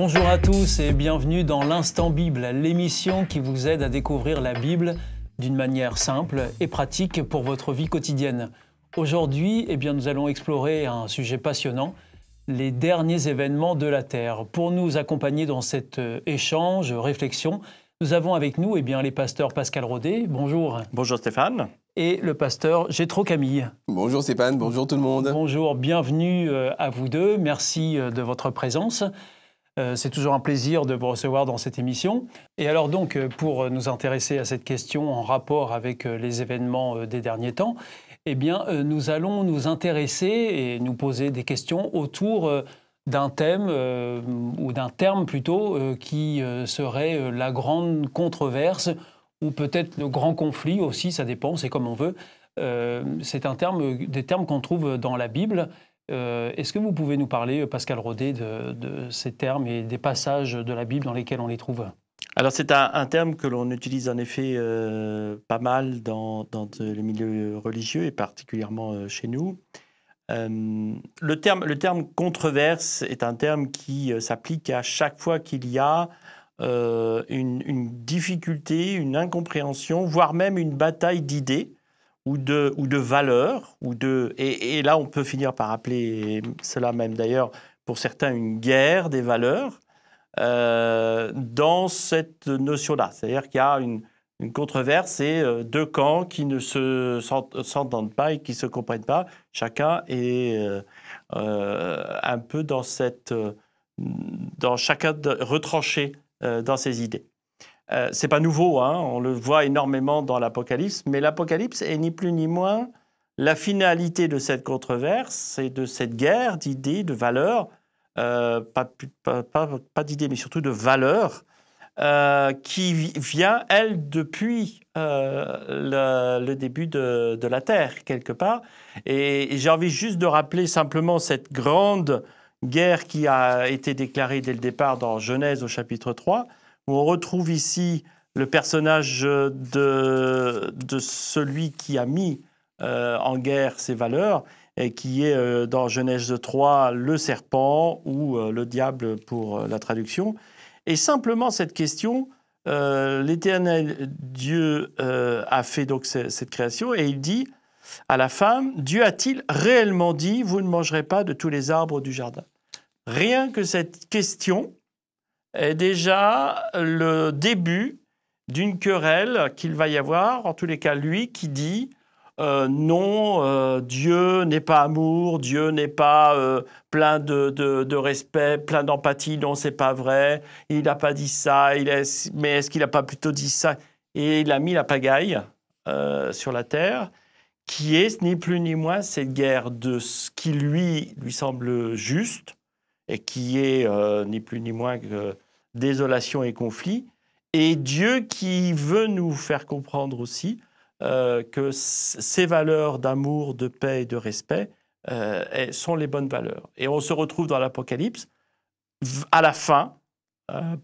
Bonjour à tous et bienvenue dans l'Instant Bible, l'émission qui vous aide à découvrir la Bible d'une manière simple et pratique pour votre vie quotidienne. Aujourd'hui, nous allons explorer un sujet passionnant, les derniers événements de la Terre. Pour nous accompagner dans cet échange, réflexion, nous avons avec nous les pasteurs Pascal Rodet. Bonjour. Bonjour Stéphane. Et le pasteur Gétro Camille. Bonjour Stéphane, bonjour tout le monde. Bonjour, bienvenue à vous deux. Merci de votre présence. C'est toujours un plaisir de vous recevoir dans cette émission. Et alors donc, pour nous intéresser à cette question en rapport avec les événements des derniers temps, nous allons nous intéresser et nous poser des questions autour d'un thème, ou d'un terme plutôt, qui serait la grande controverse, ou peut-être le grand conflit aussi, ça dépend, c'est comme on veut. C'est des termes qu'on trouve dans la Bible. Est-ce que vous pouvez nous parler, Pascal Rodet, de ces termes et des passages de la Bible dans lesquels on les trouve ? Alors c'est un terme que l'on utilise en effet pas mal dans les milieux religieux et particulièrement chez nous. Le terme controverse est un terme qui s'applique à chaque fois qu'il y a une difficulté, une incompréhension, voire même une bataille d'idées ou de valeurs. Et là, on peut finir par appeler cela même d'ailleurs, pour certains, une guerre des valeurs dans cette notion-là. C'est-à-dire qu'il y a une controverse et deux camps qui ne s'entendent pas et qui ne se comprennent pas. Chacun est un peu chacun retranché dans ses idées. C'est pas nouveau, hein, on le voit énormément dans l'Apocalypse, mais l'Apocalypse est ni plus ni moins la finalité de cette controverse et de cette guerre d'idées, de valeurs, pas d'idées, mais surtout de valeurs, qui vient, elle, depuis le début de la Terre, quelque part. Et j'ai envie juste de rappeler simplement cette grande guerre qui a été déclarée dès le départ dans Genèse au chapitre 3, où on retrouve ici le personnage de celui qui a mis en guerre ses valeurs, et qui est dans Genèse 3 le serpent ou le diable pour la traduction. Et simplement cette question, l'Éternel Dieu a fait donc cette création, et il dit à la femme, Dieu a-t-il réellement dit, vous ne mangerez pas de tous les arbres du jardin? Rien que cette question est déjà le début d'une querelle qu'il va y avoir, en tous les cas lui qui dit non, Dieu n'est pas amour, Dieu n'est pas plein de respect, plein d'empathie, non, c'est pas vrai, il n'a pas dit ça, mais est-ce qu'il n'a pas plutôt dit ça? Et il a mis la pagaille sur la terre, qui est ni plus ni moins cette guerre de ce qui lui semble juste, et qui est ni plus ni moins que désolation et conflit, et Dieu qui veut nous faire comprendre aussi que ces valeurs d'amour, de paix et de respect sont les bonnes valeurs. Et on se retrouve dans l'Apocalypse à la fin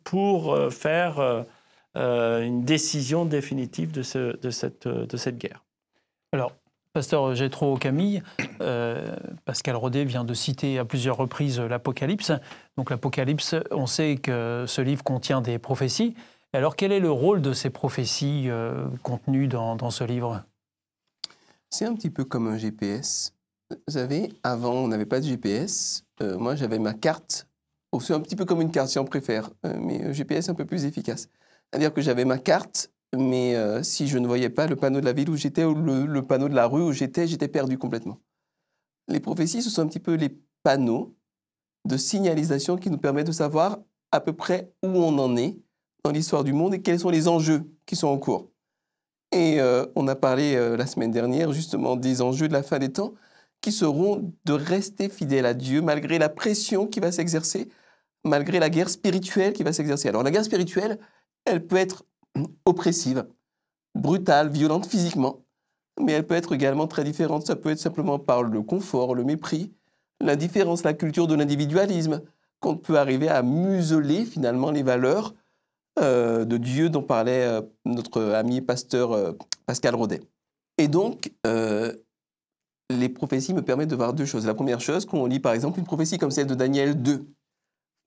pour faire une décision définitive de cette guerre. Alors, pasteur Gétro Camille, Pascal Rodet vient de citer à plusieurs reprises l'Apocalypse. Donc l'Apocalypse, on sait que ce livre contient des prophéties. Alors quel est le rôle de ces prophéties contenues dans ce livre? C'est un petit peu comme un GPS. Vous savez, avant, on n'avait pas de GPS. Moi, j'avais ma carte. C'est un petit peu comme une carte, si on préfère. Mais GPS un peu plus efficace. C'est-à-dire que j'avais ma carte, mais si je ne voyais pas le panneau de la ville où j'étais ou le panneau de la rue où j'étais perdu complètement. Les prophéties, ce sont un petit peu les panneaux de signalisation qui nous permettent de savoir à peu près où on en est dans l'histoire du monde et quels sont les enjeux qui sont en cours. Et on a parlé la semaine dernière justement des enjeux de la fin des temps qui seront de rester fidèles à Dieu malgré la pression qui va s'exercer, malgré la guerre spirituelle qui va s'exercer. Alors la guerre spirituelle, elle peut être oppressive, brutale, violente physiquement, mais elle peut être également très différente. Ça peut être simplement par le confort, le mépris, l'indifférence, la culture de l'individualisme, qu'on peut arriver à museler finalement les valeurs de Dieu dont parlait notre ami pasteur Pascal Rodet. Et donc, les prophéties me permettent de voir deux choses. La première chose, quand on lit par exemple une prophétie comme celle de Daniel 2,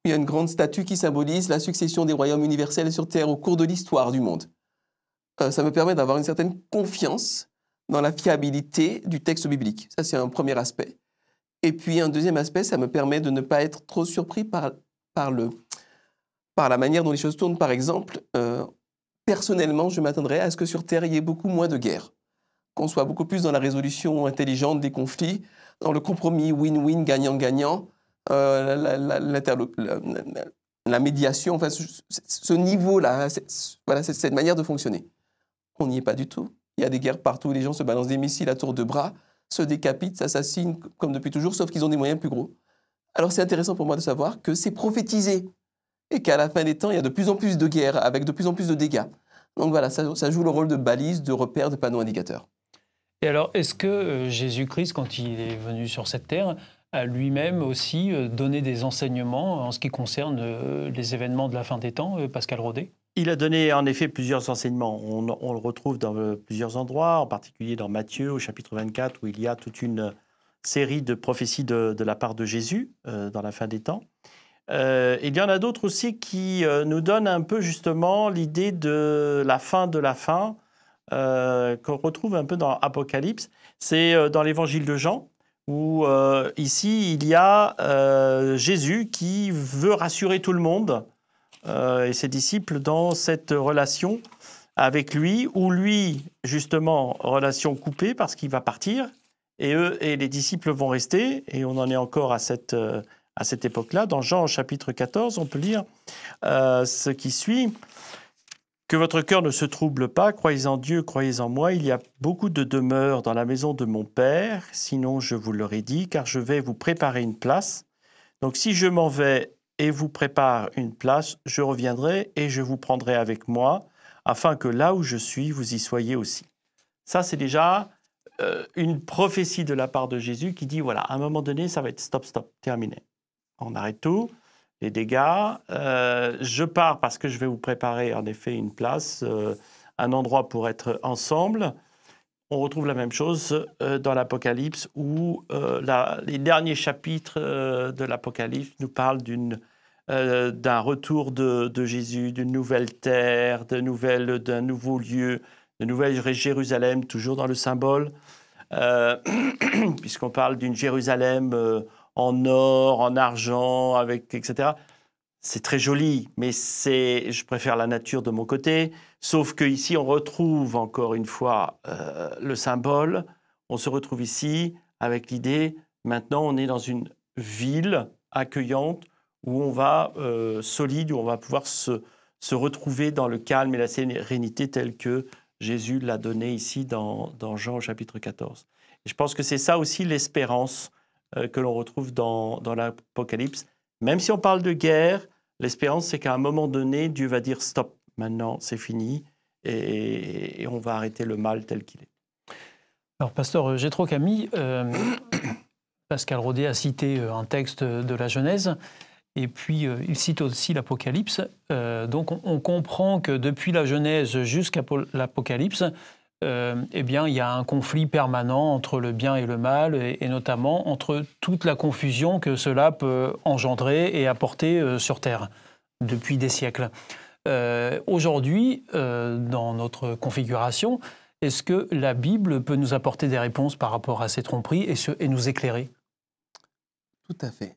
il y a une grande statue qui symbolise la succession des royaumes universels sur Terre au cours de l'histoire du monde. Ça me permet d'avoir une certaine confiance dans la fiabilité du texte biblique. Ça, c'est un premier aspect. Et puis, un deuxième aspect, ça me permet de ne pas être trop surpris par la manière dont les choses tournent. Par exemple, personnellement, je m'attendrais à ce que sur Terre, il y ait beaucoup moins de guerres, qu'on soit beaucoup plus dans la résolution intelligente des conflits, dans le compromis win-win, gagnant-gagnant, la médiation, enfin, ce niveau-là, voilà, cette manière de fonctionner. On n'y est pas du tout. Il y a des guerres partout, les gens se balancent des missiles à tour de bras, se décapitent, s'assassinent comme depuis toujours, sauf qu'ils ont des moyens plus gros. Alors c'est intéressant pour moi de savoir que c'est prophétisé et qu'à la fin des temps, il y a de plus en plus de guerres avec de plus en plus de dégâts. Donc voilà, ça joue le rôle de balise, de repère, de panneau indicateur. Et alors, est-ce que Jésus-Christ, quand il est venu sur cette terre, a lui-même aussi donné des enseignements en ce qui concerne les événements de la fin des temps, Pascal Rodet? Il a donné en effet plusieurs enseignements. On le retrouve dans plusieurs endroits, en particulier dans Matthieu au chapitre 24, où il y a toute une série de prophéties de la part de Jésus dans la fin des temps. Il y en a d'autres aussi qui nous donnent un peu justement l'idée de la fin qu'on retrouve un peu dans Apocalypse. C'est dans l'évangile de Jean, où ici il y a Jésus qui veut rassurer tout le monde et ses disciples dans cette relation avec lui, où lui, justement, relation coupée parce qu'il va partir, et eux et les disciples vont rester, et on en est encore à cette époque-là. Dans Jean, au chapitre 14, on peut lire ce qui suit. « Que votre cœur ne se trouble pas, croyez en Dieu, croyez en moi. Il y a beaucoup de demeures dans la maison de mon Père, sinon je vous l'aurais dit, car je vais vous préparer une place. Donc si je m'en vais et vous prépare une place, je reviendrai et je vous prendrai avec moi, afin que là où je suis, vous y soyez aussi. » Ça, c'est déjà une prophétie de la part de Jésus qui dit, voilà, à un moment donné, ça va être stop, terminé. On arrête tout, les dégâts. Je pars parce que je vais vous préparer en effet une place, un endroit pour être ensemble. On retrouve la même chose dans l'Apocalypse où les derniers chapitres de l'Apocalypse nous parlent d'un retour de Jésus, d'une nouvelle terre, d'un nouveau lieu, de nouvelle Jérusalem, toujours dans le symbole, puisqu'on parle d'une Jérusalem en or, en argent, etc. C'est très joli, mais je préfère la nature de mon côté. Sauf qu'ici, on retrouve encore une fois le symbole. On se retrouve ici avec l'idée, maintenant, on est dans une ville accueillante où on va solide, où on va pouvoir se retrouver dans le calme et la sérénité telle que Jésus l'a donné ici dans Jean au chapitre 14. Et je pense que c'est ça aussi l'espérance que l'on retrouve dans l'Apocalypse. Même si on parle de guerre, l'espérance, c'est qu'à un moment donné, Dieu va dire « stop, maintenant c'est fini » et on va arrêter le mal tel qu'il est. Alors, pasteur Jétro Camille, Pascal Rodet a cité un texte de la Genèse, et puis il cite aussi l'Apocalypse. Donc on comprend que depuis la Genèse jusqu'à l'Apocalypse, eh bien, il y a un conflit permanent entre le bien et le mal, et notamment entre toute la confusion que cela peut engendrer et apporter sur Terre depuis des siècles. Aujourd'hui, dans notre configuration, est-ce que la Bible peut nous apporter des réponses par rapport à ces tromperies et nous éclairer? Tout à fait.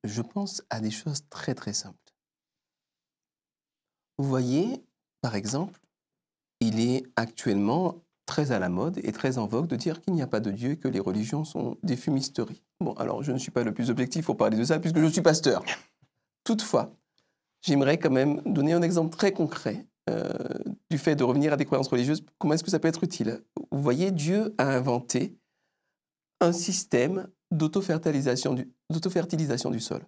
Je pense à des choses très très simples. Vous voyez, par exemple, il est actuellement très à la mode et très en vogue de dire qu'il n'y a pas de Dieu et que les religions sont des fumisteries. Bon, alors je ne suis pas le plus objectif pour parler de ça puisque je suis pasteur. Toutefois, j'aimerais quand même donner un exemple très concret du fait de revenir à des croyances religieuses. Comment est-ce que ça peut être utile? Vous voyez, Dieu a inventé un système d'autofertilisation du sol.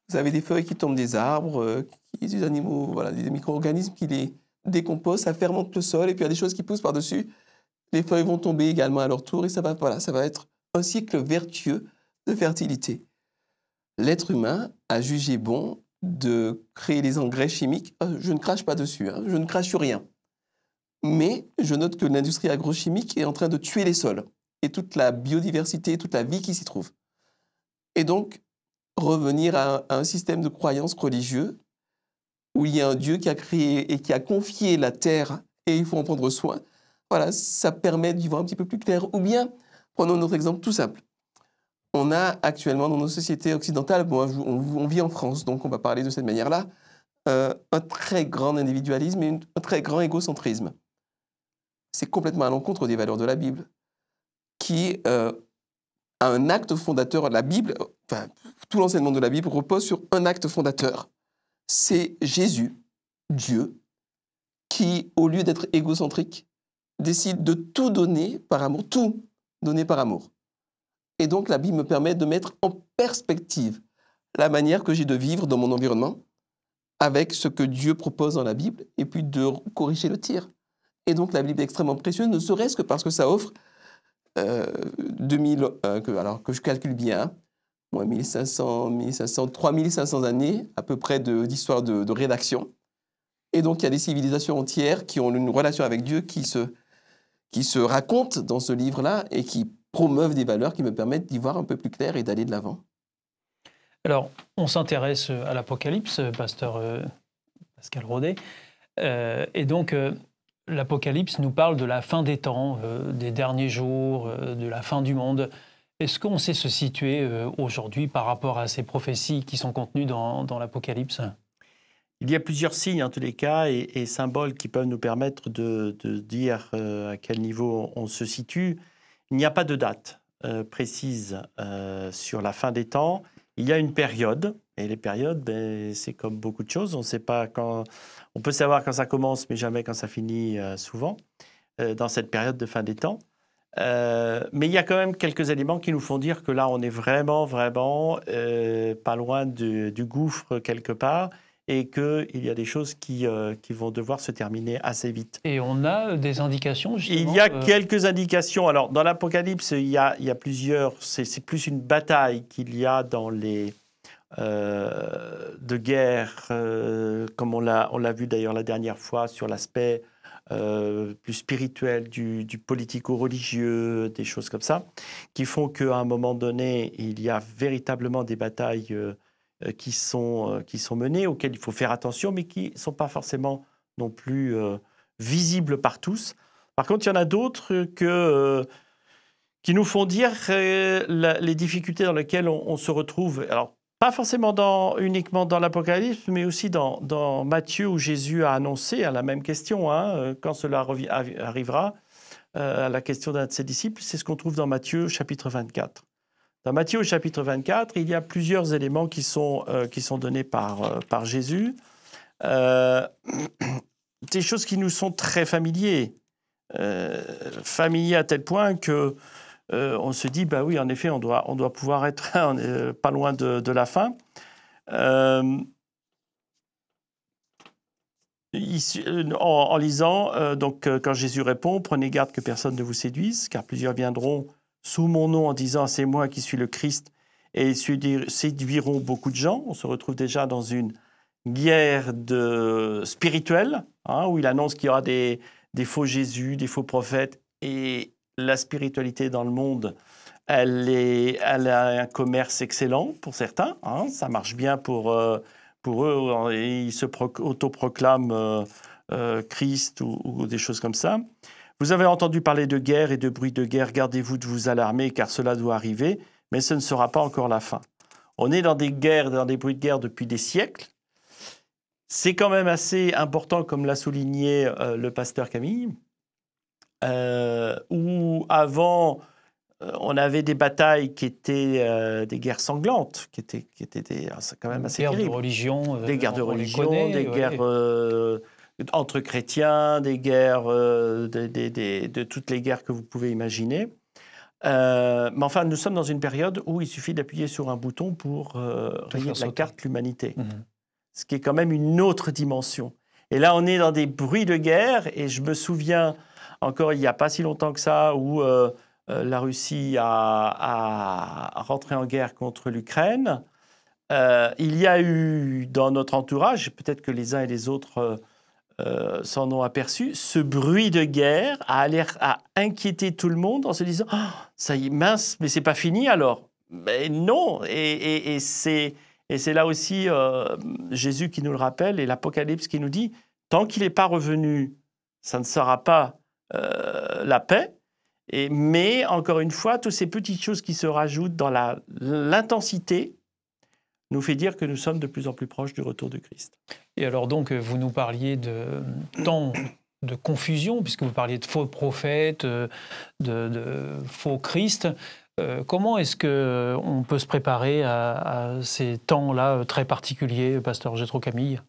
Vous avez des feuilles qui tombent des arbres, des animaux, voilà, des micro-organismes qui les décomposent, ça fermente le sol, et puis il y a des choses qui poussent par-dessus. Les feuilles vont tomber également à leur tour, et ça va être un cycle vertueux de fertilité. L'être humain a jugé bon de créer les engrais chimiques. Je ne crache pas dessus, je ne crache sur rien. Mais je note que l'industrie agrochimique est en train de tuer les sols et toute la biodiversité, toute la vie qui s'y trouve. Et donc, revenir à un système de croyance religieux où il y a un Dieu qui a créé et qui a confié la terre et il faut en prendre soin. Voilà, ça permet d'y voir un petit peu plus clair. Ou bien, prenons notre exemple tout simple. On a actuellement dans nos sociétés occidentales, on vit en France, donc on va parler de cette manière-là, un très grand individualisme et un très grand égocentrisme. C'est complètement à l'encontre des valeurs de la Bible, qui a un acte fondateur. La Bible, enfin, tout l'enseignement de la Bible repose sur un acte fondateur. C'est Jésus, Dieu, qui, au lieu d'être égocentrique, décide de tout donner par amour, tout donner par amour. Et donc, la Bible me permet de mettre en perspective la manière que j'ai de vivre dans mon environnement avec ce que Dieu propose dans la Bible et puis de corriger le tir. Et donc, la Bible est extrêmement précieuse, ne serait-ce que parce que ça offre 2000, alors que je calcule bien, 3500 années à peu près d'histoire de rédaction. Et donc, il y a des civilisations entières qui ont une relation avec Dieu qui se racontent dans ce livre-là et qui promeuvent des valeurs qui me permettent d'y voir un peu plus clair et d'aller de l'avant. Alors, on s'intéresse à l'Apocalypse, pasteur Pascal Rodet. Et donc, l'Apocalypse nous parle de la fin des temps, des derniers jours, de la fin du monde. Est-ce qu'on sait se situer aujourd'hui par rapport à ces prophéties qui sont contenues dans l'Apocalypse ? Il y a plusieurs signes, en tous les cas, et symboles qui peuvent nous permettre de dire à quel niveau on se situe. Il n'y a pas de date précise sur la fin des temps. Il y a une période, et les périodes, c'est comme beaucoup de choses. On sait pas quand. On peut savoir quand ça commence, mais jamais quand ça finit, souvent, dans cette période de fin des temps. Mais il y a quand même quelques éléments qui nous font dire que là, on est vraiment, vraiment pas loin du gouffre quelque part, et qu'il y a des choses qui vont devoir se terminer assez vite. Et on a des indications, justement? Il y a quelques indications. Alors, dans l'Apocalypse, il y a plusieurs... C'est plus une bataille qu'il y a dans les... de guerre, comme on l'a vu d'ailleurs la dernière fois, sur l'aspect plus spirituel du politico-religieux, des choses comme ça, qui font qu'à un moment donné, il y a véritablement des batailles qui sont menées, auxquelles il faut faire attention, mais qui ne sont pas forcément non plus visibles par tous. Par contre, il y en a d'autres qui nous font dire les difficultés dans lesquelles on se retrouve. Alors, pas forcément uniquement dans l'Apocalypse, mais aussi dans Matthieu, où Jésus a annoncé à la même question, quand cela arrivera, à la question d'un de ses disciples. C'est ce qu'on trouve dans Matthieu, chapitre 24. Dans Matthieu, chapitre 24, il y a plusieurs éléments qui sont donnés par Jésus. Des choses qui nous sont très familiers. Familiers à tel point que on se dit, bah oui, en effet, on doit pouvoir être pas loin de la fin. En lisant, donc, quand Jésus répond, « Prenez garde que personne ne vous séduise, car plusieurs viendront sous mon nom en disant « C'est moi qui suis le Christ » et ils séduiront beaucoup de gens. » On se retrouve déjà dans une guerre spirituelle, où il annonce qu'il y aura des faux Jésus, des faux prophètes, et la spiritualité dans le monde, elle a un commerce excellent pour certains. Ça marche bien pour eux. Ils se autoproclament Christ ou des choses comme ça. Vous avez entendu parler de guerre et de bruit de guerre. Gardez-vous de vous alarmer, car cela doit arriver, mais ce ne sera pas encore la fin. On est dans des guerres, dans des bruits de guerre depuis des siècles. C'est quand même assez important, comme l'a souligné le pasteur Camille, où avant, on avait des batailles qui étaient des guerres sanglantes, qui étaient quand même assez terribles. Des guerres de religion, des guerres entre chrétiens, des guerres, de toutes les guerres que vous pouvez imaginer. Mais enfin, nous sommes dans une période où il suffit d'appuyer sur un bouton pour rayer de la carte l'humanité. Ce qui est quand même une autre dimension. Et là, on est dans des bruits de guerre, et je me souviens encore, il n'y a pas si longtemps que ça, où la Russie a rentré en guerre contre l'Ukraine. Il y a eu dans notre entourage, peut-être que les uns et les autres s'en ont aperçu, ce bruit de guerre a l'air à inquiéter tout le monde en se disant « ça y est, mince, mais c'est pas fini alors ». Mais non, et c'est là aussi Jésus qui nous le rappelle et l'Apocalypse qui nous dit, tant qu'il n'est pas revenu, ça ne sera pas la paix. Mais encore une fois, toutes ces petites choses qui se rajoutent dans l'intensité nous fait dire que nous sommes de plus en plus proches du retour de Christ. Et alors donc, vous nous parliez de temps de confusion, puisque vous parliez de faux prophètes, de faux Christ. Comment est-ce qu'on peut se préparer à ces temps-là très particuliers, pasteur Jétro Camille?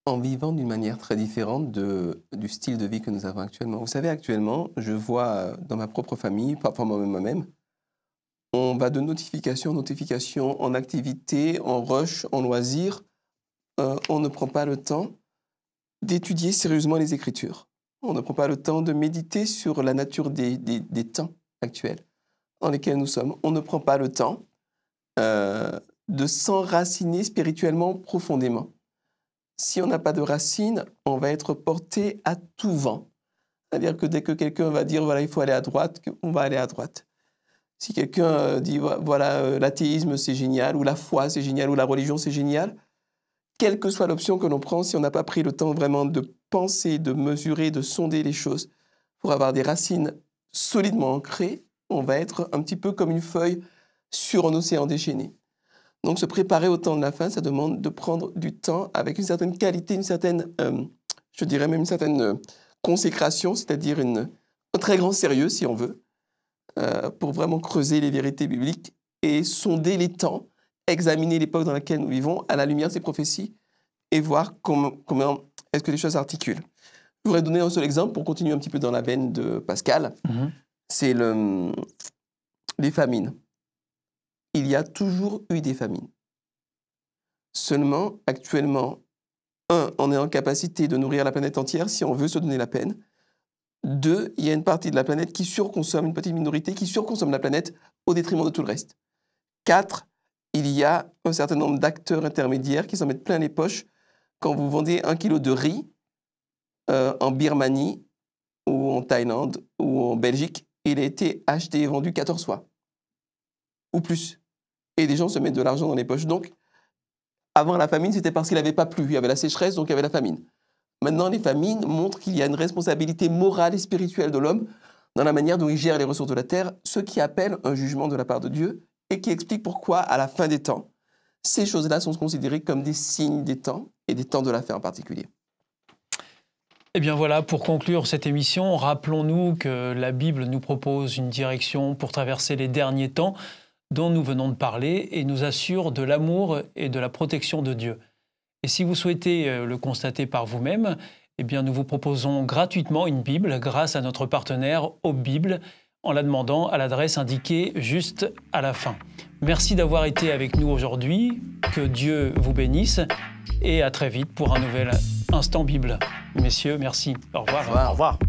En vivant d'une manière très différente du style de vie que nous avons actuellement. Vous savez, actuellement, je vois dans ma propre famille, parfois moi-même, on va de notification en notification, en activité, en rush, en loisir. On ne prend pas le temps d'étudier sérieusement les Écritures. On ne prend pas le temps de méditer sur la nature des temps actuels dans lesquels nous sommes. On ne prend pas le temps de s'enraciner spirituellement profondément. Si on n'a pas de racines, on va être porté à tout vent. C'est-à-dire que dès que quelqu'un va dire « voilà, il faut aller à droite », on va aller à droite. Si quelqu'un dit « voilà, l'athéisme c'est génial » ou « la foi c'est génial » ou « la religion c'est génial », quelle que soit l'option que l'on prend, si on n'a pas pris le temps vraiment de penser, de mesurer, de sonder les choses pour avoir des racines solidement ancrées, on va être un petit peu comme une feuille sur un océan déchaîné. Donc se préparer au temps de la fin, ça demande de prendre du temps avec une certaine qualité, une certaine, je dirais même une certaine consécration, c'est-à-dire un très grand sérieux, si on veut, pour vraiment creuser les vérités bibliques et sonder les temps, examiner l'époque dans laquelle nous vivons à la lumière de ces prophéties et voir comment est-ce que les choses s'articulent. Je voudrais donner un seul exemple pour continuer un petit peu dans la veine de Pascal. C'est les famines. Il y a toujours eu des famines. Seulement, actuellement, on est en capacité de nourrir la planète entière si on veut se donner la peine. 2, il y a une partie de la planète qui surconsomme, une petite minorité qui surconsomme la planète au détriment de tout le reste. 4, il y a un certain nombre d'acteurs intermédiaires qui s'en mettent plein les poches quand vous vendez 1 kilo de riz en Birmanie ou en Thaïlande ou en Belgique, il a été acheté et vendu 14 fois ou plus. Et des gens se mettent de l'argent dans les poches. Donc, avant la famine, c'était parce qu'il n'avait pas plu. Il y avait la sécheresse, donc il y avait la famine. Maintenant, les famines montrent qu'il y a une responsabilité morale et spirituelle de l'homme dans la manière dont il gère les ressources de la terre, ce qui appelle un jugement de la part de Dieu et qui explique pourquoi, à la fin des temps, ces choses-là sont considérées comme des signes des temps et des temps de la fin en particulier. Eh bien voilà, pour conclure cette émission, rappelons-nous que la Bible nous propose une direction pour traverser les derniers temps dont nous venons de parler et nous assure de l'amour et de la protection de Dieu. Et si vous souhaitez le constater par vous-même, eh bien nous vous proposons gratuitement une Bible grâce à notre partenaire Hope Bible en la demandant à l'adresse indiquée juste à la fin. Merci d'avoir été avec nous aujourd'hui, que Dieu vous bénisse et à très vite pour un nouvel Instant Bible. Messieurs, merci. Au revoir. Au revoir.